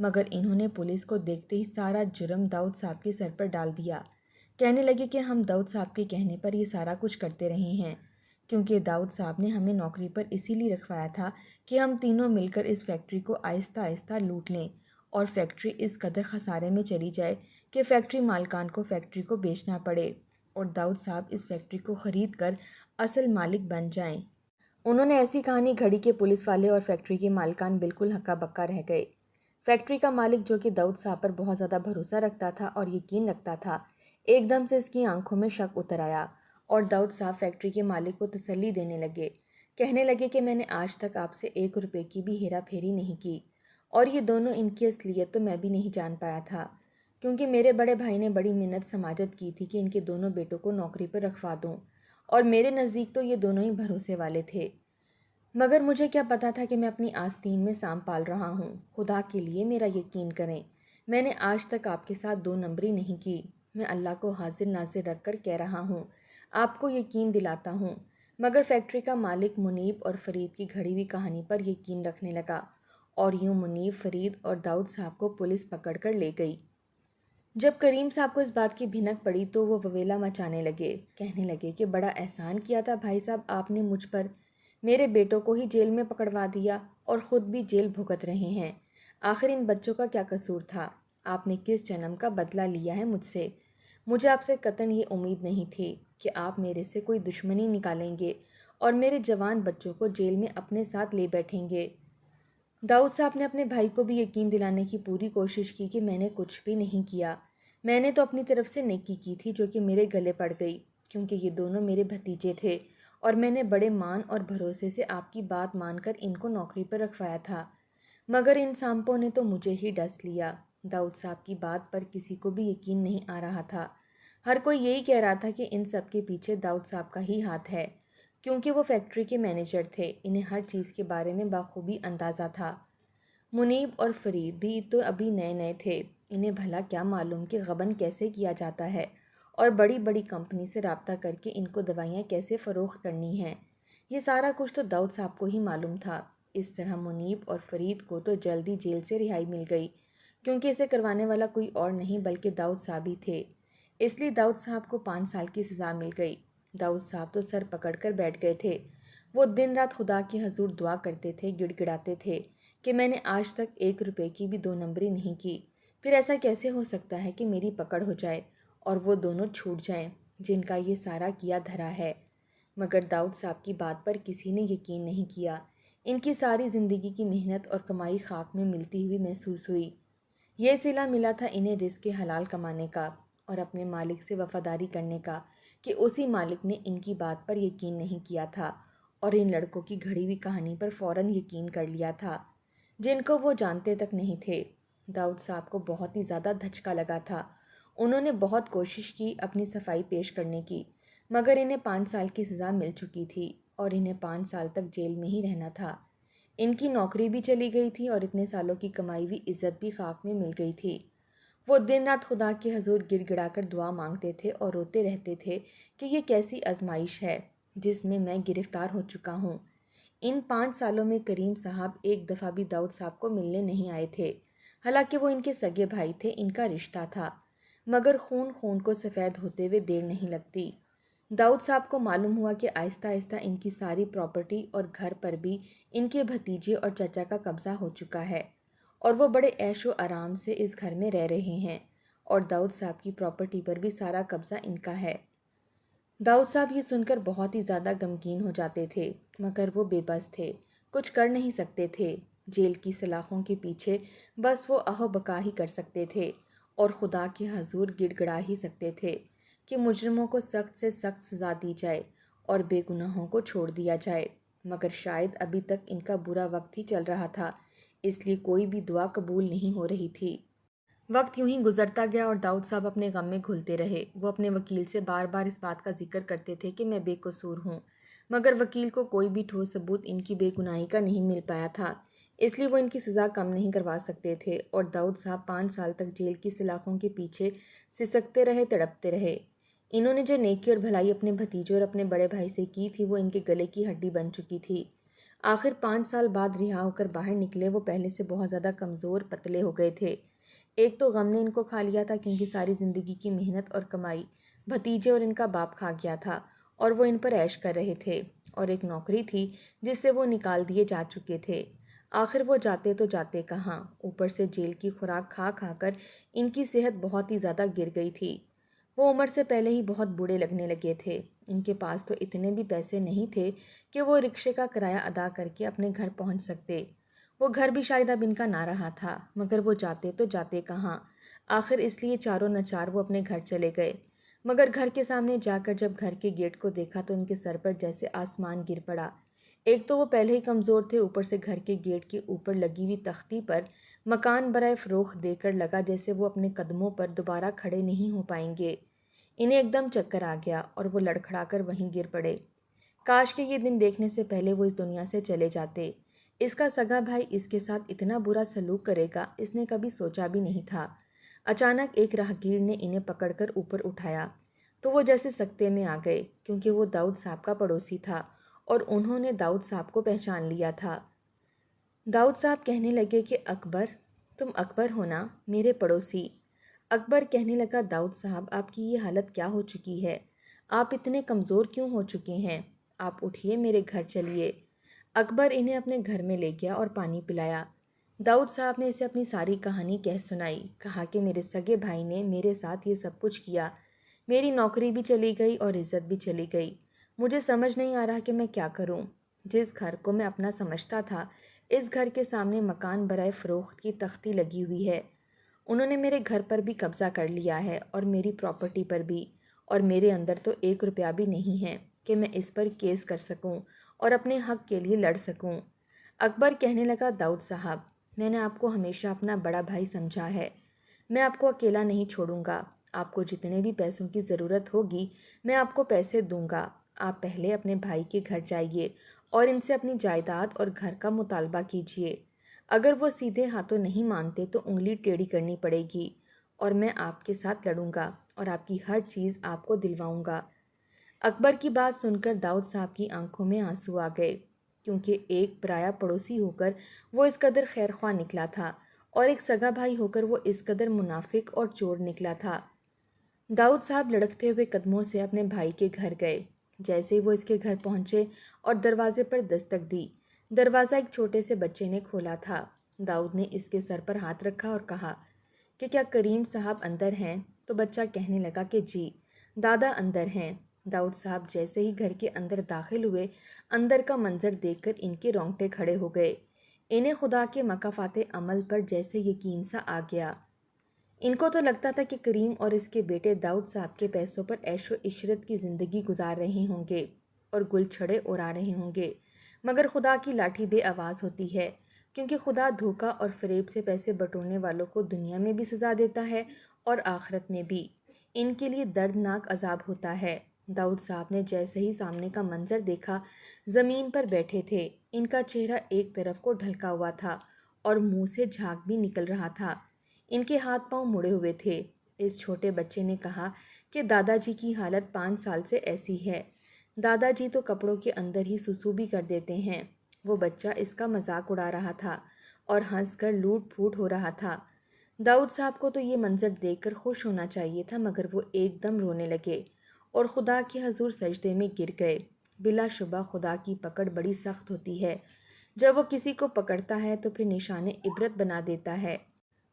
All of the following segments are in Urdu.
مگر انہوں نے پولیس کو دیکھتے ہی سارا جرم داؤد صاحب کے سر پر ڈال دیا۔ کہنے لگے کہ ہم داؤد صاحب کے کہنے پر یہ سارا کچھ کرتے رہے ہیں، کیونکہ داؤد صاحب نے ہمیں نوکری پر اسی لیے رکھوایا تھا کہ ہم تینوں مل کر اس فیکٹری کو آہستہ آہستہ لوٹ لیں اور فیکٹری اس قدر خسارے میں چلی جائے کہ فیکٹری مالکان کو فیکٹری کو بیچنا پڑے اور داؤد صاحب اس فیکٹری کو خرید کر اصل مالک بن جائیں۔ انہوں نے ایسی کہانی گھڑی کہ پولیس والے اور فیکٹری کے مالکان بالکل ہکا بکا رہ گئے۔ فیکٹری کا مالک، جو کہ داؤد صاحب پر بہت زیادہ بھروسہ رکھتا تھا اور یقین رکھتا تھا، ایک دم سے اس کی آنکھوں میں شک اتر آیا اور داؤد صاحب فیکٹری کے مالک کو تسلی دینے لگے، کہنے لگے کہ میں نے آج تک آپ سے 1 روپے کی بھی ہیرا پھیری نہیں کی، اور یہ دونوں ان کی اصلیت تو میں بھی نہیں جان پایا تھا، کیونکہ میرے بڑے بھائی نے بڑی منت سماجت کی تھی کہ ان کے دونوں بیٹوں کو نوکری پر رکھوا دوں، اور میرے نزدیک تو یہ دونوں ہی بھروسے والے تھے۔ مگر مجھے کیا پتا تھا کہ میں اپنی آستین میں سانپ پال رہا ہوں۔ خدا کے لیے میرا یقین کریں، میں نے آج تک آپ کے ساتھ 2 نمبری نہیں کی۔ میں اللہ کو حاضر ناظر رکھ کر کہہ رہا ہوں، آپ کو یقین دلاتا ہوں۔ مگر فیکٹری کا مالک منیب اور فرید کی گھڑی ہوئی کہانی پر یقین رکھنے لگا، اور یوں منیب، فرید اور داؤد صاحب کو پولیس پکڑ کر لے گئی۔ جب کریم صاحب کو اس بات کی بھنک پڑی تو وہ وویلا مچانے لگے، کہنے لگے کہ بڑا احسان کیا تھا بھائی صاحب آپ نے مجھ پر، میرے بیٹوں کو ہی جیل میں پکڑوا دیا اور خود بھی جیل بھگت رہے ہیں۔ آخر ان بچوں کا کیا قصور تھا؟ آپ نے کس جنم کا بدلہ لیا ہے مجھ سے؟ مجھے آپ سے قطعاً یہ امید نہیں تھی کہ آپ میرے سے کوئی دشمنی نکالیں گے اور میرے جوان بچوں کو جیل میں اپنے ساتھ لے بیٹھیں گے۔ داؤد صاحب نے اپنے بھائی کو بھی یقین دلانے کی پوری کوشش کی کہ میں نے کچھ بھی نہیں کیا، میں نے تو اپنی طرف سے نیکی کی تھی جو کہ میرے گلے پڑ گئی، کیونکہ یہ دونوں میرے بھتیجے تھے اور میں نے بڑے مان اور بھروسے سے آپ کی بات مان کر ان کو نوکری پر رکھوایا تھا، مگر ان سانپوں نے تو مجھے ہی ڈس لیا۔ داؤد صاحب کی بات پر کسی کو بھی یقین نہیں آ رہا تھا، ہر کوئی یہی کہہ رہا تھا کہ ان سب کے پیچھے داؤد صاحب کا ہی ہاتھ ہے، کیونکہ وہ فیکٹری کے مینیجر تھے، انہیں ہر چیز کے بارے میں بخوبی اندازہ تھا۔ منیب اور فرید بھی تو ابھی نئے نئے تھے، انہیں بھلا کیا معلوم کہ غبن کیسے کیا جاتا ہے اور بڑی بڑی کمپنی سے رابطہ کر کے ان کو دوائیاں کیسے فروخت کرنی ہیں، یہ سارا کچھ تو داؤد صاحب کو ہی معلوم تھا۔ اس طرح منیب اور فرید کو تو جلدی جیل سے رہائی مل گئی، کیونکہ اسے کروانے والا کوئی اور نہیں بلکہ داؤد صاحب ہی تھے، اس لیے داؤد صاحب کو 5 سال کی سزا مل گئی۔ داؤد صاحب تو سر پکڑ کر بیٹھ گئے تھے، وہ دن رات خدا کے حضور دعا کرتے تھے، گڑ گڑاتے تھے کہ میں نے آج تک 1 روپے کی بھی 2 نمبری نہیں کی، پھر ایسا کیسے ہو سکتا ہے کہ میری پکڑ ہو جائے اور وہ دونوں چھوٹ جائیں جن کا یہ سارا کیا دھرا ہے۔ مگر داؤد صاحب کی بات پر کسی نے یقین نہیں کیا، ان کی ساری زندگی کی محنت اور کمائی خاک میں ملتی ہوئی محسوس ہوئی۔ یہ صلہ ملا تھا انہیں رزق حلال کمانے کا اور اپنے مالک سے وفاداری کرنے کا کہ اسی مالک نے ان کی بات پر یقین نہیں کیا تھا اور ان لڑکوں کی گھڑی ہوئی کہانی پر فوراً یقین کر لیا تھا جن کو وہ جانتے تک نہیں تھے۔ داؤد صاحب کو بہت ہی زیادہ دھچکا لگا تھا، انہوں نے بہت کوشش کی اپنی صفائی پیش کرنے کی، مگر انہیں 5 سال کی سزا مل چکی تھی اور انہیں 5 سال تک جیل میں ہی رہنا تھا۔ ان کی نوکری بھی چلی گئی تھی اور اتنے سالوں کی کمائی ہوئی عزت بھی خاک میں مل گئی تھی۔ وہ دن رات خدا کے حضور گڑ گڑا کر دعا مانگتے تھے اور روتے رہتے تھے کہ یہ کیسی آزمائش ہے جس میں گرفتار ہو چکا ہوں۔ ان 5 سالوں میں کریم صاحب ایک دفعہ بھی داؤد صاحب کو ملنے نہیں آئے تھے، حالانکہ وہ ان کے سگے بھائی تھے، ان کا رشتہ تھا، مگر خون خون کو سفید ہوتے ہوئے دیر نہیں لگتی۔ داؤد صاحب کو معلوم ہوا کہ آہستہ آہستہ ان کی ساری پراپرٹی اور گھر پر بھی ان کے بھتیجے اور چچا کا قبضہ ہو چکا ہے اور وہ بڑے عیش و آرام سے اس گھر میں رہ رہے ہیں، اور داؤد صاحب کی پراپرٹی پر بھی سارا قبضہ ان کا ہے۔ داؤد صاحب یہ سن کر بہت ہی زیادہ غمگین ہو جاتے تھے، مگر وہ بے بس تھے، کچھ کر نہیں سکتے تھے، جیل کی سلاخوں کے پیچھے بس وہ اہو بکا ہی کر سکتے تھے اور خدا کے حضور گڑ گڑا ہی سکتے تھے کہ مجرموں کو سخت سے سخت سزا دی جائے اور بے گناہوں کو چھوڑ دیا جائے، مگر شاید ابھی تک ان کا برا وقت ہی چل رہا تھا، اس لیے کوئی بھی دعا قبول نہیں ہو رہی تھی۔ وقت یوں ہی گزرتا گیا اور داؤد صاحب اپنے غم میں گھلتے رہے۔ وہ اپنے وکیل سے بار بار اس بات کا ذکر کرتے تھے کہ میں بے قصور ہوں، مگر وکیل کو کوئی بھی ٹھوس ثبوت ان کی بے گناہی کا نہیں مل پایا تھا، اس لیے وہ ان کی سزا کم نہیں کروا سکتے تھے اور داؤد صاحب 5 سال تک جیل کی سلاخوں کے پیچھے سسکتے رہے، تڑپتے رہے۔ انہوں نے جو نیکی اور بھلائی اپنے بھتیجے اور اپنے بڑے بھائی سے کی تھی وہ ان کے گلے کی ہڈی بن چکی تھی۔ آخر 5 سال بعد رہا ہو کر باہر نکلے وہ پہلے سے بہت زیادہ کمزور پتلے ہو گئے تھے۔ ایک تو غم نے ان کو کھا لیا تھا کیونکہ ساری زندگی کی محنت اور کمائی بھتیجے اور ان کا باپ کھا گیا تھا اور وہ ان پر عیش کر رہے تھے، اور ایک نوکری تھی جس سے وہ نکال دیے جا چکے تھے۔ آخر وہ جاتے تو جاتے کہاں، اوپر سے جیل کی خوراک کھا کھا کر ان کی صحت بہت ہی زیادہ گر گئی تھی۔ وہ عمر سے پہلے ہی بہت بوڑھے لگنے لگے تھے۔ ان کے پاس تو اتنے بھی پیسے نہیں تھے کہ وہ رکشے کا کرایہ ادا کر کے اپنے گھر پہنچ سکتے۔ وہ گھر بھی شاید اب ان کا نہ رہا تھا، مگر وہ جاتے تو جاتے کہاں۔ آخر اس لیے چاروں ناچار وہ اپنے گھر چلے گئے، مگر گھر کے سامنے جا کر جب گھر کے گیٹ کو دیکھا تو ان کے سر پر جیسے آسمان گر پڑا۔ ایک تو وہ پہلے ہی کمزور تھے، اوپر سے گھر کے گیٹ کے اوپر لگی ہوئی تختی پر مکان برائے فروخت دیکھ کر لگا جیسے وہ اپنے قدموں پر دوبارہ کھڑے نہیں ہو پائیں گے۔ انہیں ایک دم چکر آ گیا اور وہ لڑکھڑا کر وہیں گر پڑے۔ کاش کہ یہ دن دیکھنے سے پہلے وہ اس دنیا سے چلے جاتے۔ اس کا سگا بھائی اس کے ساتھ اتنا برا سلوک کرے گا اس نے کبھی سوچا بھی نہیں تھا۔ اچانک ایک راہگیر نے انہیں پکڑ کر اوپر اٹھایا تو وہ جیسے سکتے میں آ گئے، کیونکہ وہ داؤد صاحب کا پڑوسی تھا اور انہوں نے داؤد صاحب کو پہچان لیا تھا۔ داؤد صاحب کہنے لگے کہ اکبر، تم اکبر ہو نا، میرے پڑوسی۔ اکبر کہنے لگا داؤد صاحب آپ کی یہ حالت کیا ہو چکی ہے؟ آپ اتنے کمزور کیوں ہو چکے ہیں؟ آپ اٹھیے، میرے گھر چلیے۔ اکبر انہیں اپنے گھر میں لے گیا اور پانی پلایا۔ داؤد صاحب نے اسے اپنی ساری کہانی کہہ سنائی، کہا کہ میرے سگے بھائی نے میرے ساتھ یہ سب کچھ کیا، میری نوکری بھی چلی گئی اور عزت بھی چلی گئی، مجھے سمجھ نہیں آ رہا کہ میں کیا کروں۔ جس گھر کو میں اپنا سمجھتا تھا، اس گھر کے سامنے مکان برائے فروخت کی تختی لگی ہوئی ہے۔ انہوں نے میرے گھر پر بھی قبضہ کر لیا ہے اور میری پراپرٹی پر بھی، اور میرے اندر تو 1 روپیہ بھی نہیں ہے کہ میں اس پر کیس کر سکوں اور اپنے حق کے لیے لڑ سکوں۔ اکبر کہنے لگا داؤد صاحب، میں نے آپ کو ہمیشہ اپنا بڑا بھائی سمجھا ہے، میں آپ کو اکیلا نہیں چھوڑوں گا۔ آپ کو جتنے بھی پیسوں کی ضرورت ہوگی میں آپ کو پیسے دوں گا۔ آپ پہلے اپنے بھائی کے گھر جائیے اور ان سے اپنی جائیداد اور گھر کا مطالبہ کیجیے۔ اگر وہ سیدھے ہاتھوں نہیں مانتے تو انگلی ٹیڑھی کرنی پڑے گی، اور میں آپ کے ساتھ لڑوں گا اور آپ کی ہر چیز آپ کو دلواؤں گا۔ اکبر کی بات سن کر داؤد صاحب کی آنکھوں میں آنسو آ گئے، کیونکہ ایک پرایا پڑوسی ہو کر وہ اس قدر خیر خواہ نکلا تھا اور ایک سگا بھائی ہو کر وہ اس قدر منافق اور چور نکلا تھا۔ داؤد صاحب لڑکتے ہوئے قدموں سے اپنے بھائی کے گھر گئے۔ جیسے ہی وہ اس کے گھر پہنچے اور دروازے پر دستک دی، دروازہ ایک چھوٹے سے بچے نے کھولا تھا۔ داؤد نے اس کے سر پر ہاتھ رکھا اور کہا کہ کیا کریم صاحب اندر ہیں؟ تو بچہ کہنے لگا کہ جی، دادا اندر ہیں۔ داؤد صاحب جیسے ہی گھر کے اندر داخل ہوئے، اندر کا منظر دیکھ کر ان کے رونگٹے کھڑے ہو گئے۔ انہیں خدا کے مکافات عمل پر جیسے یقین سا آ گیا۔ ان کو تو لگتا تھا کہ کریم اور اس کے بیٹے داؤد صاحب کے پیسوں پر عیش و عشرت کی زندگی گزار رہے ہوں گے اور گل چھڑے اڑا رہے ہوں گے، مگر خدا کی لاٹھی بے آواز ہوتی ہے، کیونکہ خدا دھوکہ اور فریب سے پیسے بٹورنے والوں کو دنیا میں بھی سزا دیتا ہے اور آخرت میں بھی۔ ان کے لیے دردناک عذاب ہوتا ہے۔ داؤد صاحب نے جیسے ہی سامنے کا منظر دیکھا، زمین پر بیٹھے تھے، ان کا چہرہ ایک طرف کو ڈھلکا ہوا تھا اور منہ سے جھاگ بھی نکل رہا تھا، ان کے ہاتھ پاؤں مڑے ہوئے تھے۔ اس چھوٹے بچے نے کہا کہ دادا جی کی حالت 5 سال سے ایسی ہے، دادا جی تو کپڑوں کے اندر ہی سسو بھی کر دیتے ہیں۔ وہ بچہ اس کا مذاق اڑا رہا تھا اور ہنس کر لوٹ پھوٹ ہو رہا تھا۔ داؤد صاحب کو تو یہ منظر دیکھ کر خوش ہونا چاہیے تھا، مگر وہ ایک دم رونے لگے اور خدا کے حضور سجدے میں گر گئے۔ بلا شبہ خدا کی پکڑ بڑی سخت ہوتی ہے، جب وہ کسی کو پکڑتا ہے تو پھر نشان عبرت بنا دیتا ہے۔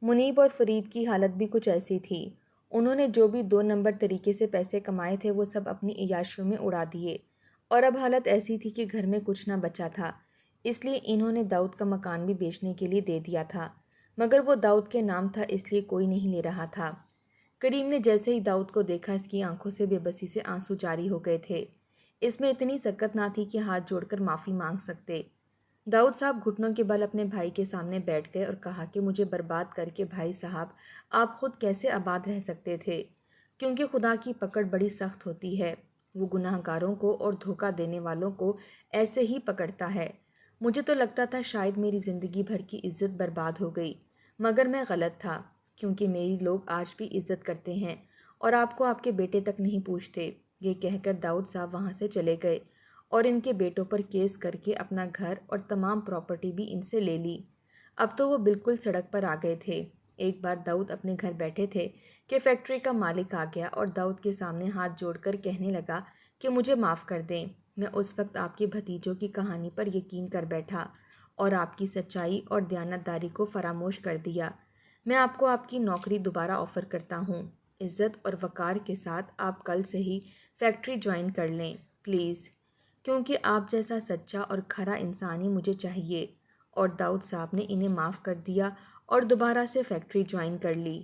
منیب اور فرید کی حالت بھی کچھ ایسی تھی۔ انہوں نے جو بھی 2 نمبر طریقے سے پیسے کمائے تھے وہ سب اپنی عیاشیوں میں اڑا دیے، اور اب حالت ایسی تھی کہ گھر میں کچھ نہ بچا تھا۔ اس لیے انہوں نے داؤد کا مکان بھی بیچنے کے لیے دے دیا تھا، مگر وہ داؤد کے نام تھا اس لیے کوئی نہیں لے رہا تھا۔ کریم نے جیسے ہی داؤد کو دیکھا، اس کی آنکھوں سے بے بسی سے آنسو جاری ہو گئے تھے۔ اس میں اتنی سکت نہ تھی کہ ہاتھ جوڑ کر معافی مانگ سکتے۔ داؤد صاحب گھٹنوں کے بل اپنے بھائی کے سامنے بیٹھ گئے اور کہا کہ مجھے برباد کر کے بھائی صاحب آپ خود کیسے آباد رہ سکتے تھے، کیونکہ خدا کی پکڑ بڑی سخت ہوتی ہے، وہ گناہ گاروں کو اور دھوکہ دینے والوں کو ایسے ہی پکڑتا ہے۔ مجھے تو لگتا تھا شاید میری زندگی بھر کی عزت برباد ہو گئی، مگر میں غلط تھا، کیونکہ میری لوگ آج بھی عزت کرتے ہیں اور آپ کو آپ کے بیٹے تک نہیں پوچھتے۔ یہ کہہ کر داؤد صاحب وہاں سے چلے گئے اور ان کے بیٹوں پر کیس کر کے اپنا گھر اور تمام پراپرٹی بھی ان سے لے لی۔ اب تو وہ بالکل سڑک پر آ گئے تھے۔ ایک بار داؤد اپنے گھر بیٹھے تھے کہ فیکٹری کا مالک آ گیا اور داؤد کے سامنے ہاتھ جوڑ کر کہنے لگا کہ مجھے معاف کر دیں۔ میں اس وقت آپ کے بھتیجوں کی کہانی پر یقین کر بیٹھا اور آپ کی سچائی اور دیانتداری کو فراموش کر دیا۔ میں آپ کو آپ کی نوکری دوبارہ آفر کرتا ہوں۔ عزت اور وقار کے ساتھ آپ کل سے ہی فیکٹری جوائن کر لیں پلیز، کیونکہ آپ جیسا سچا اور کھرا انسان ہی مجھے چاہیے۔ اور داؤد صاحب نے انہیں معاف کر دیا اور دوبارہ سے فیکٹری جوائن کر لی۔